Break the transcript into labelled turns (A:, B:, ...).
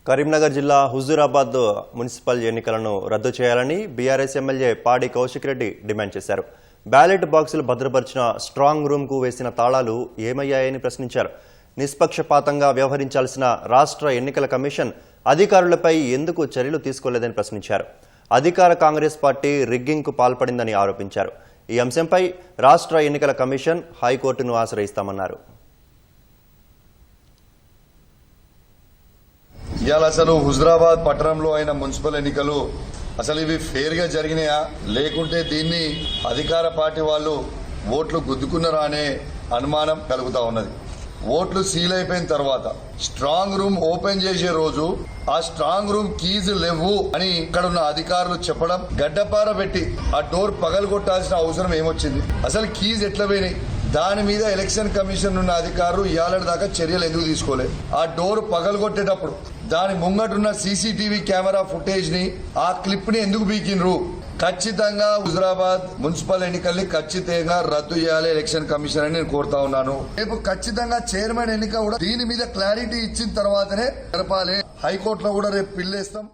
A: కరీంనగర్ జిల్లా హుజూరాబాద్ మున్సిపల్ ఎన్నికలను రద్దు చేయాలని బీఆర్ఎస్ ఎమ్మెల్యే పాడి కౌశిక్ రెడ్డి డిమాండ్ చేశారు. బ్యాలెట్ బాక్సులు భద్రపరిచిన స్ట్రాంగ్ రూమ్కు వేసిన తాళాలు ఏమయ్యాయని ప్రశ్నించారు. నిష్పక్షపాతంగా వ్యవహరించాల్సిన రాష్ట్ర ఎన్నికల కమిషన్ అధికారులపై ఎందుకు చర్యలు తీసుకోలేదని ప్రశ్నించారు. అధికార కాంగ్రెస్ పార్టీ రిగ్గింగ్కు పాల్పడిందని ఆరోపించారు. ఈ అంశంపై రాష్ట్ర ఎన్నికల కమిషన్ హైకోర్టును ఆశ్రయిస్తామన్నారు.
B: ఇవాళ అసలు హుజూరాబాద్ పట్టణంలో అయిన మున్సిపల్ ఎన్నికలు అసలు ఇవి ఫెయిర్ గా జరిగినాయా లేకుంటే దీన్ని అధికార పార్టీ వాళ్ళు ఓట్లు గుద్దుకున్నారా అనే అనుమానం కలుగుతా ఉన్నది. ఓట్లు సీల్ అయిపోయిన తర్వాత స్ట్రాంగ్ రూమ్ ఓపెన్ చేసే రోజు ఆ స్ట్రాంగ్ రూమ్ కీజ్ లేవు అని ఇక్కడ ఉన్న అధికారులు చెప్పడం, గడ్డపార పెట్టి ఆ డోర్ పగలగొట్టాల్సిన అవసరం ఏమొచ్చింది? అసలు కీజ్ ఎట్లా పోయినాయి? దాని మీద ఎలక్షన్ కమిషన్ ఉన్న అధికారులు ఇవాళ దాకా చర్యలు ఎందుకు తీసుకోలేదు? ఆ డోర్ పగలగొట్టేటప్పుడు దాని ముంగటున్న సీసీటీవీ కెమెరా ఫుటేజ్ ని, ఆ క్లిప్ ని ఎందుకు బీకినరు? ఖచ్చితంగా హుజూరాబాద్ మున్సిపల్ ఎన్నికల్ని ఖచ్చితంగా రద్దు చేయాలి ఎలక్షన్ కమిషన్ అని నేను కోరుతా ఉన్నాను. రేపు ఖచ్చితంగా చైర్మన్ ఎన్నిక కూడా దీని మీద క్లారిటీ ఇచ్చిన తర్వాతనే జరపాలి. హైకోర్టులో కూడా రేపు పిల్లేస్తాం.